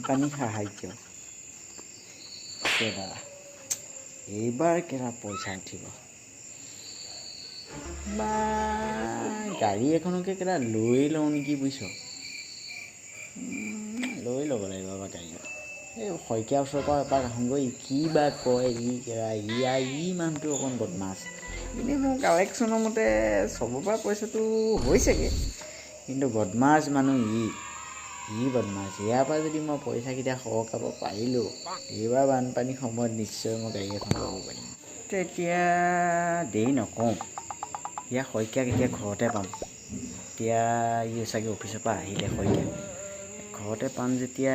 বানপানী সাহায্য কেৰা এইবাৰ কেৰা পইচা উঠিব বা গাড়ী এখনকে কেৰা লৈ লওঁ নেকি বুজিছ লৈ ল'ব লাগিব বা গাড়ী এই শইকীয়াৰ ওচৰৰ পৰা এপাক আহোঁগৈ কি বা কয় ই কেৰা ই মানুহটো অকণ বদমাছ এনেই মোৰ কালেকশ্যনৰ মতে চবৰ পৰা পইচাটো হৈছেগৈ কিন্তু বদমাছ মানুহ ই বদমাছ ইয়াৰ পৰা যদি মই পইচাকেইটা সৰকাব পাৰিলোঁ এইবাৰ বানপানীৰ সময়ত নিশ্চয় মই গাড়ী এখন ল'ব পাৰিম তেতিয়া দেৰি নকওঁ ইয়াৰ শইকীয়াক এতিয়া ঘৰতে পাম এতিয়া ই চাগে অফিচৰ পৰা আহিলে শইকীয়া ঘৰতে পাম যেতিয়া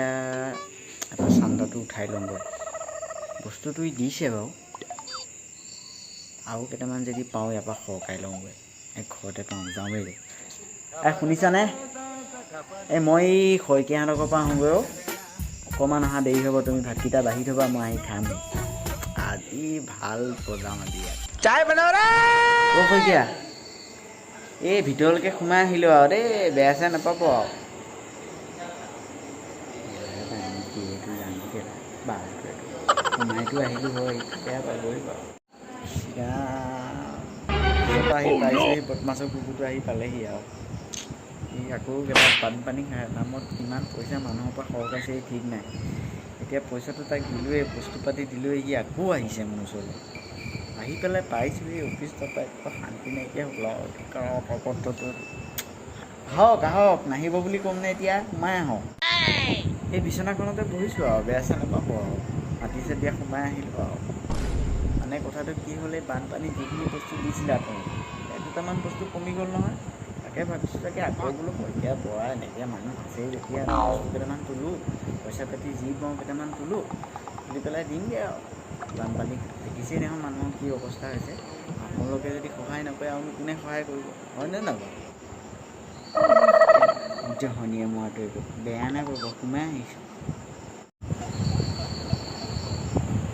এটা চান্দাটো উঠাই লওঁগৈ বস্তুটো ই দিছে বাৰু আৰু কেইটামান যদি পাওঁ ইয়াৰ পৰা সৰকাই লওঁগৈ ঘৰতে পাওঁ যাওঁগৈ শুনিছানে এই মই শইকীয়াহঁতৰ পৰা আহোঁগৈ অকণমান অহা দেৰি হ'ব তুমি ভাতকেইটা বাঢ়ি থ'বা মই আহি খাম আজি ভাল বজাম আজি চাই বনাওঁ শইকীয়া এই ভিতৰলৈকে সোমাই আহিলোঁ আৰু দেই বেয়া চেয়া নাপাব আৰু সোমাইতো আহিলোঁ হয় বেয়া পাবই বাৰু আহি পাইছেহি বদমাছৰ কুকুৰটো আহি পালেহি আৰু সি আকৌ কিবা বানপানী নামত কিমান পইচা মানুহৰ পৰা সৰকাইছে ঠিক নাই এতিয়া পইচাটো তাক দিলোঁৱে বস্তু পাতি দিলোঁৱে সি আকৌ আহিছে মোৰ ওচৰলৈ আহি পেলাই পাইছোঁহি অফিচ তাৰপৰা একো শান্তি নাইকিয়া হ'ল আৰু পত্ৰটো আহক নাহিব বুলি ক'মনে এতিয়া সোমাই আহক সেই বিচনাখনতে বহিছোঁ আৰু বেয়া চেয়া নাপাব আৰু মাতিছে দিয়া সোমাই আহিলোঁ আৰু মানে কথাটো কি হ'লে বানপানী যিখিনি বস্তু দিছিলে আপুনি দুটামান বস্তু কমি গ'ল নহয় তাকে ভাবিছোঁ তাকে আকৌ বোলো শইকীয়া বৰা এনেকৈ মানুহ আছেই যেতিয়া কেইটামান তোলোঁ পইচা পাতি যি পাওঁ কেইটামান তোলোঁ তুলি পেলাই দিমগৈ আৰু বানপানী দেখিছেই নহয় মানুহৰ কি অৱস্থা হৈছে আপোনালোকে যদি সহায় নকৰে আৰু কোনে সহায় কৰিব হয়নে নহয় জহনীয়া মৰাটো এইটো বেয়া নাই পাব সোমাই আহিছোঁ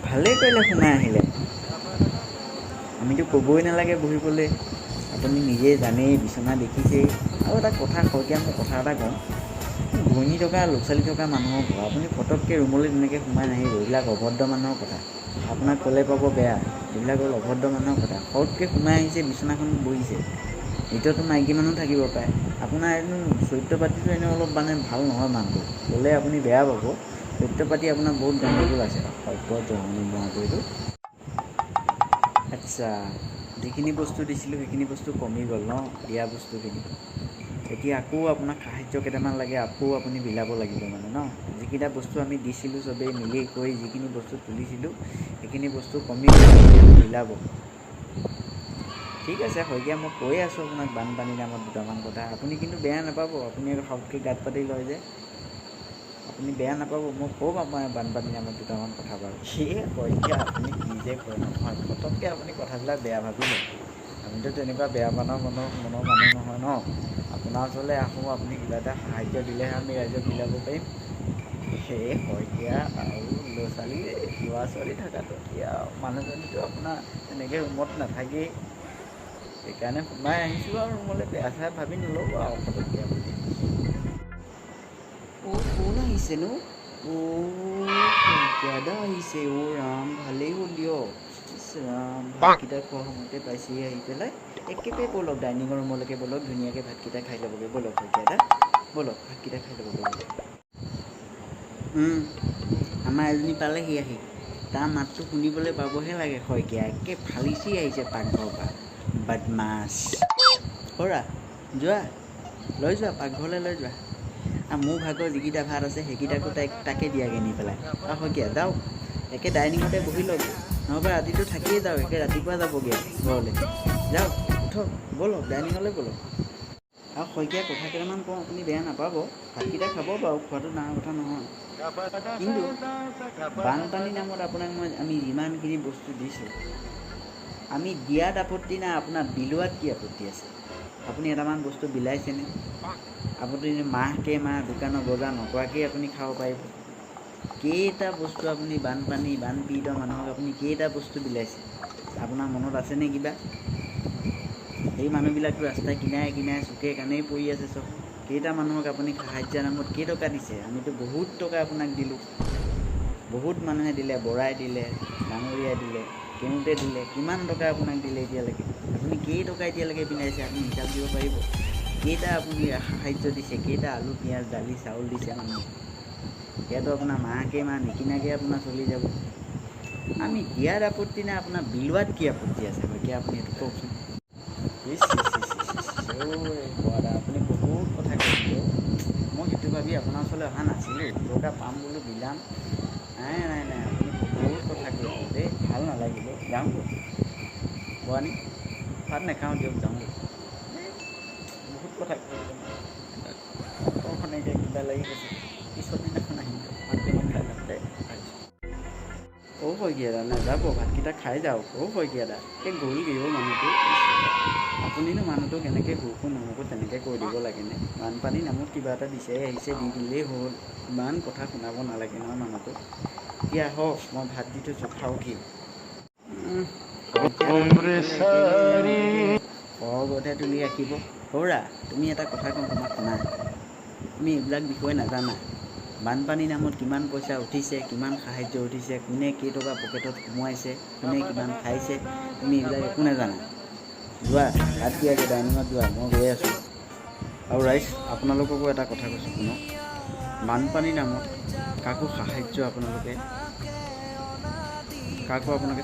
ভালেই কৰিলে সোমাই আহিলে আমিতো ক'বই নালাগে বহিবলৈ আপুনি নিজেই জানেই বিচনা দেখিছেই আৰু এটা কথা শইকীয়া মই কথা এটা কওঁ ঘূৰ্ণি থকা ল'ৰা ছোৱালী থকা মানুহৰ ঘৰ আপুনি ফটককৈ ৰুমলৈ তেনেকৈ সোমাই নাহিব এইবিলাক অভদ্ৰ মানুহৰ কথা আপোনাক ক'লে পাব বেয়া এইবিলাক হ'ল অভদ্ৰ মানুহৰ কথা ফটককৈ সোমাই আহিছে বিচনাখনত বহিছে ভিতৰতো মাইকী মানুহ থাকিব পাৰে আপোনাৰ এনো চৰিত্ৰ পাতিটো এনেও অলপ মানে ভাল নহয় মানুহটো ক'লে আপুনি বেয়া পাব চৰিত্ৰ পাতি আপোনাৰ বহুত গণ্ডগোল আছে সভ্য জহনী মৰাটো এইটো আচ্ছা যিখিনি বস্তু দিছিলোঁ সেইখিনি বস্তু কমি গ'ল ন দিয়া বস্তুখিনি এতিয়া আকৌ আপোনাক সাহাৰ্য কেইটামান লাগে আকৌ আপুনি বিলাব লাগিব মানে ন যিকেইটা বস্তু আমি দিছিলোঁ চবেই মিলি কৰি যিখিনি বস্তু তুলিছিলোঁ সেইখিনি বস্তু কমি বিলাব ঠিক আছে শইকীয়া মই কৈ আছোঁ আপোনাক বানপানী নামত দুটামান কথা আপুনি কিন্তু বেয়া নাপাব আপুনি সবকৈ গাত পাতি লয় যে আপুনি বেয়া নাপাব মই ক'ম আপোনাৰ বানপানী নামত দুটামান কথা বাৰু সেয়ে শইকীয়া আপুনি কি যে কয় নহয় পটককৈ আপুনি কথাবিলাক বেয়া ভাবিলে আমিতো তেনেকুৱা বেয়া মনৰ মানুহ নহয় ন আপোনাৰ ওচৰলৈ আহোঁ আপুনি কিবা এটা সাহাৰ্য দিলেহে আমি ৰাইজক মিলাব পাৰিম সেয়ে শইকীয়া আৰু ল'ৰা ছোৱালী থকাটো এতিয়া মানুহজনীতো আপোনাৰ তেনেকৈ ৰুমত নাথাকেই সেইকাৰণে সোমাই আহিছোঁ আৰু ৰুমলৈ বেয়া চাই ভাবি নল'ব আৰু পটককৈ আপুনি কোন আহিছেনো শইকীয়াদা আহিছে ৰাম ভালেই হ'ল দিয়ক ৰাম ভাতকেইটা খোৱা সময়তে পাইছেহি আহি পেলাই একেবাৰে ব'লক ডাইনিঙৰ ৰুমলৈকে ব'লক ধুনীয়াকৈ ভাতকেইটা খাই ল'বগৈ ব'লক শইকীয়াদা ব'লক ভাতকেইটা খাই ল'বগৈ ব'লক আমাৰ এজনী পালেহি আহি তাৰ মাতটো শুনিবলৈ পাবহে লাগে শইকীয়া একে ফালিচি আহিছে পাকঘৰৰ পৰা বদমাছ কৰা যোৱা লৈ যোৱা পাকঘৰলৈ লৈ যোৱা মোৰ ভাগৰ যিকেইটা ভাত আছে সেইকেইটাকো তাকে দিয়াগৈ নি পেলাই শইকীয়া যাওক একে ডাইনিঙতে বহি লওক নহ'বা ৰাতিটো থাকিয়ে যাওক একে ৰাতিপুৱা যাবগৈ ঘৰলৈ যাওক উঠক ব'লক ডাইনিঙলৈ ব'লক আৰু শইকীয়া কথা কেইটামান কওঁ আপুনি বেয়া নাপাব ভাতকেইটা খাব বাৰু খোৱাটো ডাঙৰ কথা নহয় কিন্তু বানপানীৰ নামত আপোনাক আমি যিমানখিনি বস্তু দিছোঁ আমি দিয়াত আপত্তি নাই আপোনাৰ বিলোৱাত কি আপত্তি আছে আপুনি এটামান বস্তু বিলাইছেনে আপুনি মাহ দোকানৰ বজাৰ নকৰাকেই আপুনি খাব পাৰিব কেইটা বস্তু আপুনি বানপীড়িত মানুহক আপুনি কেইটা বস্তু বিলাইছে আপোনাৰ মনত আছেনে কিবা সেই মানুহবিলাকতো ৰাস্তাই কিনাৰে চুকে কাণেই পৰি আছে চব কেইটা মানুহক আপুনি সাহায্যৰ নামত কেইটকা দিছে? আমিতো বহুত টকা আপোনাক দিলোঁ, বহুত মানুহে দিলে, বৰাই দিলে, ডাঙৰীয়াই দিলে, কেওঁতে দিলে, কিমান টকা আপোনাক দিলে এতিয়ালৈকে? আপুনি কেইটকা এতিয়ালৈকে পিন্ধাইছে? আপুনি হিচাপ দিব পাৰিব? কেইটা আপুনি সাহায্য দিছে? কেইটা আলু পিঁয়াজ দালি চাউল দিছে মানুহক? এতিয়াতো আপোনাৰ মাহ নিকিনাকৈ আপোনাৰ চলি যাব। আমি দিয়াত আপত্তি নাই, আপোনাৰ বিলোৱাত কি আপত্তি আছে বাৰু? এতিয়া আপুনি এইটো কওকচোন। আপুনি বহুত কথা কৈছে। মই সেইটো ভাবি আপোনাৰ ওচৰলৈ অহা নাছিলোঁ, টকা পাম বোলো বিলাম। নাই আপুনি বহুত কথা কৈছে দেই, ভাল নালাগিলে। যাওঁগৈ বৰানি, ভাত নাখাওঁ দিয়ক, যাওঁগৈ। বহুত কথা কৈছে, অন্তৰখন এতিয়া কিবা লাগি গৈছে। পিছৰ দিনাখন আহিম দিয়ক, ভাতকেইটামান খাই যাম দেই। শইকীয়া দা নাযাব, ভাতকেইটা খাই যাওক। শইকীয়া দা এই গ'লগৈ মানুহটো। আপুনিনো মানুহটো কেনেকৈ সুৰখুৰ নহ'ব তেনেকৈ কৈ দিব লাগেনে? বানপানীৰ নামত কিবা এটা বিচাৰি আহিছে, দি দিলেই হ'ল। ইমান কথা শুনাব নালাগে নহয় মানুহটো। এতিয়া আহক, মই ভাত দি থৈছোঁ, খাওকহি। ঘৰতে তুলি ৰাখিব। সৌৰা, তুমি এটা কথা কওঁ তোমাক, শুনা। তুমি এইবিলাক বিষয়ে নাজানা। বানপানীৰ নামত কিমান পইচা উঠিছে, কিমান সাহায্য উঠিছে, কোনে কেইটকা পকেটত সোমোৱাইছে, কোনে কিমান খাইছে, তুমি এইবিলাক একো নাজানা। যোৱা ভাত দিয়াগৈ, ডাইনিঙত যোৱা, মই গৈ আছোঁ। আৰু ৰাইজ, আপোনালোককো এটা কথা কৈছোঁ শুনক। বানপানীৰ নামত কাকো সাহায্য আপোনালোকে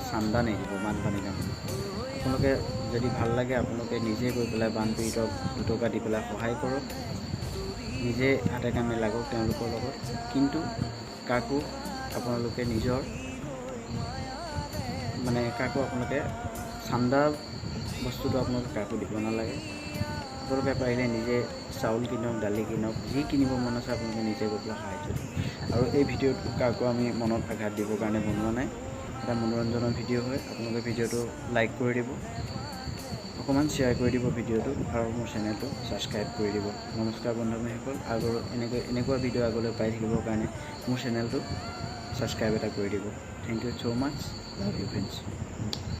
চান্দা নিদিব। বানপানীৰ নামত আপোনালোকে যদি ভাল লাগে, আপোনালোকে নিজে গৈ পেলাই বানপীড়িতক দুটকা দি পেলাই সহায় কৰক, নিজে হাতে কামে লাগক তেওঁলোকৰ লগত। কিন্তু কাকো আপোনালোকে কাকো আপোনালোকে চান্দা বস্তুটো আপোনালোকে কাকো দিব নালাগে। আপোনালোকে পাৰিলে নিজে চাউল কিনক, দালি কিনক, যি কিনিব মন আছে আপোনালোকে নিজে গৈ পেলাই সাহায্য দিয়ক। আৰু এই ভিডিঅ'টো কাকো আমি মনত আঘাত দিবৰ কাৰণে বনোৱা নাই, এটা মনোৰঞ্জনৰ ভিডিঅ' হয়। আপোনালোকে ভিডিঅ'টো লাইক কৰি দিব, অকণমান শ্বেয়াৰ কৰি দিব ভিডিঅ'টো, আৰু মোৰ চেনেলটো ছাবস্ক্ৰাইব কৰি দিব। নমস্কাৰ বন্ধুসকল, আৰু এনেকুৱা ভিডিঅ' আগলৈ পাই থাকিবৰ কাৰণে মোৰ চেনেলটো ছাবস্ক্ৰাইব এটা কৰি দিব। Thank you so' much, love you friends.